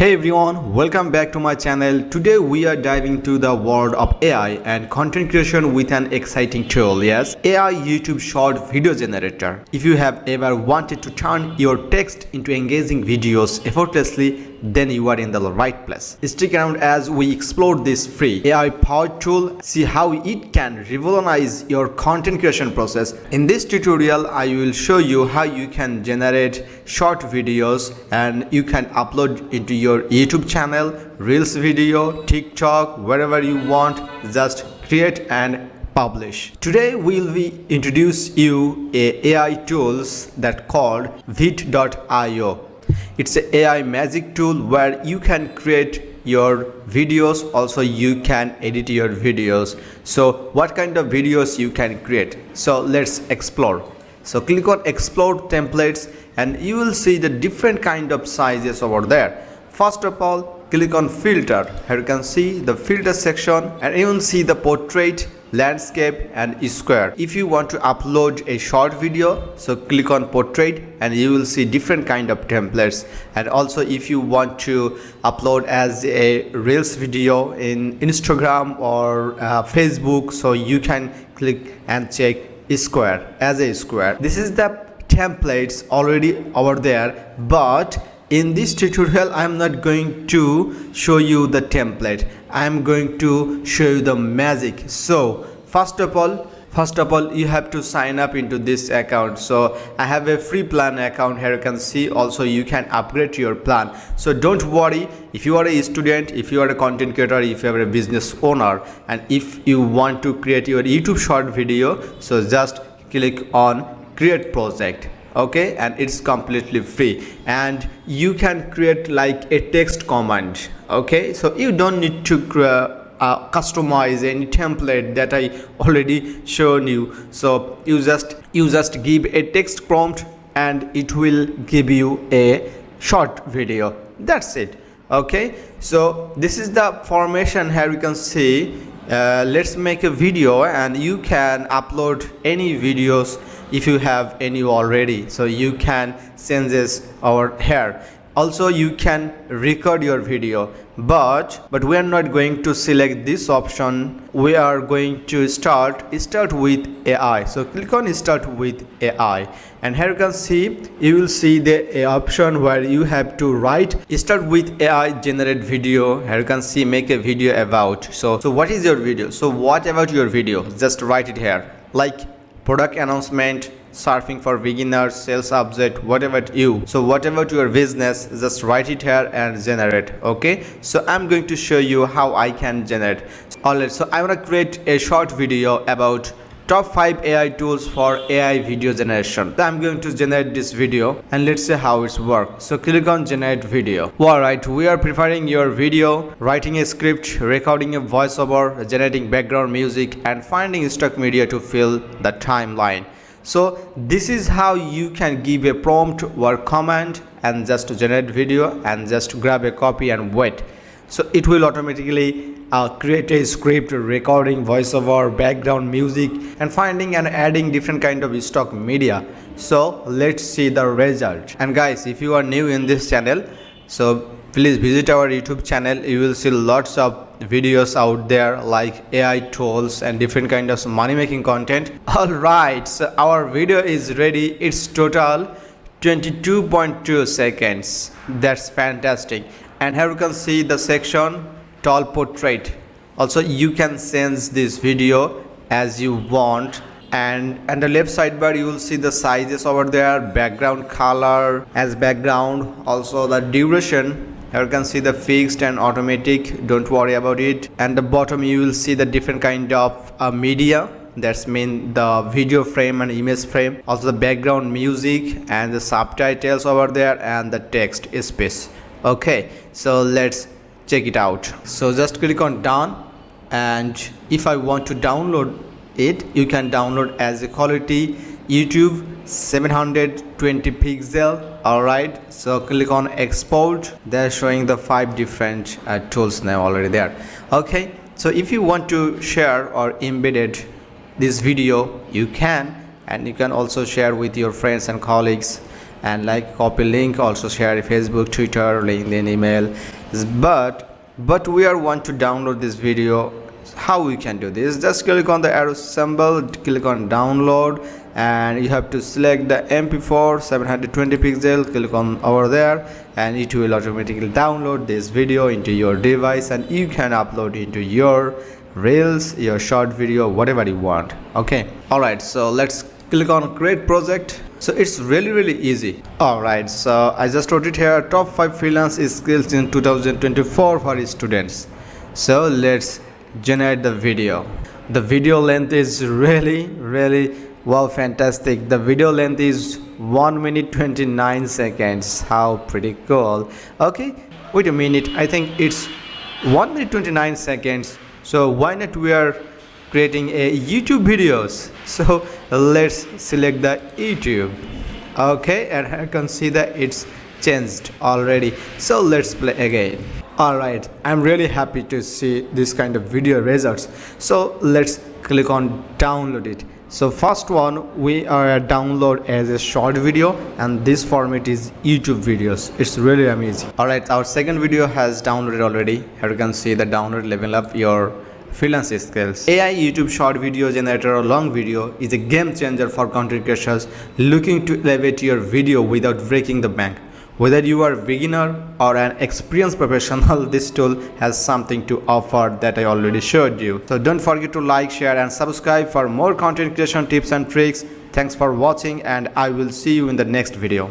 Hey everyone, welcome back to my channel. Today we are diving into the world of AI and content creation with an exciting tool. Yes, AI YouTube short video generator. If you have ever wanted to turn your text into engaging videos effortlessly, then you are in the right place. Stick around as we explore this free AI powered tool, see how it can revolutionize your content creation process. In this tutorial, I will show you how you can generate short videos and you can upload into your YouTube channel, Reels video, TikTok, wherever you want. Just create and publish. Today we will introduce you a AI tools that called Vit.io. It's an AI magic tool where you can create your videos, also you can edit your videos. So what kind of videos you can create? So let's explore. So click on explore templates and you will see the different kind of sizes over there. First of all, click on filter. Here you can see the filter section and you will see the portrait, landscape and square. If you want to upload a short video, so click on portrait and you will see different kind of templates. And also if you want to upload as a Reels video in Instagram or Facebook, so you can click and check square as a square. This is the templates already over there, but in this tutorial I am not going to show you the template. I am going to show you the magic. So first of all you have to sign up into this account. So I have a free plan account here, you can see. Also you can upgrade your plan. So don't worry, if you are a student, if you are a content creator, if you are a business owner, and if you want to create your YouTube short video, so just click on create project. Okay, and it's completely free and you can create like a text command. Okay, so you don't need to customize any template that I already shown you. So you just give a text prompt and it will give you a short video. That's it. Okay, so this is the formation. Here you can see let's make a video and you can upload any videos if you have any already. So you can send this over here. Also you can record your video, but we are not going to select this option. We are going to start with AI. So click on start with AI and here you can see, you will see the option where you have to write start with AI generate video. Here you can see make a video about. So what is your video? So what about your video? Just write it here, like product announcement, surfing for beginners, sales subject, whatever you. So whatever your business, just write it here and generate. Okay, so I'm going to show you how I can generate. Alright, so I want to create a short video about top 5 AI tools for AI video generation. So I'm going to generate this video and let's see how it's works. So click on generate video. Alright, we are preparing your video, writing a script, recording a voiceover, generating background music and finding stock media to fill the timeline. So this is how you can give a prompt or command and just to generate video and just grab a copy and wait. So it will automatically create a script, recording voiceover, background music and finding and adding different kind of stock media. So let's see the result. And guys, if you are new in this channel, so please visit our YouTube channel. You will see lots of videos out there like AI tools and different kind of money making content. Alright, so our video is ready. It's total 22.2 seconds. That's fantastic. And here you can see the section tall portrait. Also you can sense this video as you want, and the left sidebar you will see the sizes over there, background color as background, also the duration. Here you can see the fixed and automatic, don't worry about it. And the bottom you will see the different kind of media, that's mean the video frame and image frame, also the background music and the subtitles over there and the text space. Okay, so let's check it out. So just click on done, and if I want to download it, you can download as a quality YouTube 720 pixel. Alright, so click on export. They're showing the 5 different tools now already there. Okay, so if you want to share or embed this video, you can, and you can also share with your friends and colleagues and like copy link, also share Facebook, Twitter, LinkedIn, email. But we are want to download this video. How we can do this? Just click on the arrow symbol, click on download, and you have to select the MP4 720 pixel. Click on over there, and it will automatically download this video into your device, and you can upload into your reels, your short video, whatever you want. Okay, all right, so let's click on create project. So it's really easy. All right, so I just wrote it here, top 5 freelance skills in 2024 for students. So let's generate the video. The video length is really well, fantastic. The video length is 1 minute 29 seconds. How pretty cool. Okay, wait a minute, I think it's 1 minute 29 seconds. So why not we are creating a YouTube videos? So let's select the YouTube. Okay, and I can see that it's changed already. So let's play again. Alright, I'm really happy to see this kind of video results. So let's click on download it. So first one, we are download as a short video, and this format is YouTube videos. It's really amazing. Alright, our second video has downloaded already. Here you can see the download level up your freelance skills. AI YouTube short video generator or long video is a game changer for content creators looking to elevate your video without breaking the bank. Whether you are a beginner or an experienced professional, this tool has something to offer that I already showed you. So don't forget to like, share and subscribe for more content creation tips and tricks. Thanks for watching, and I will see you in the next video.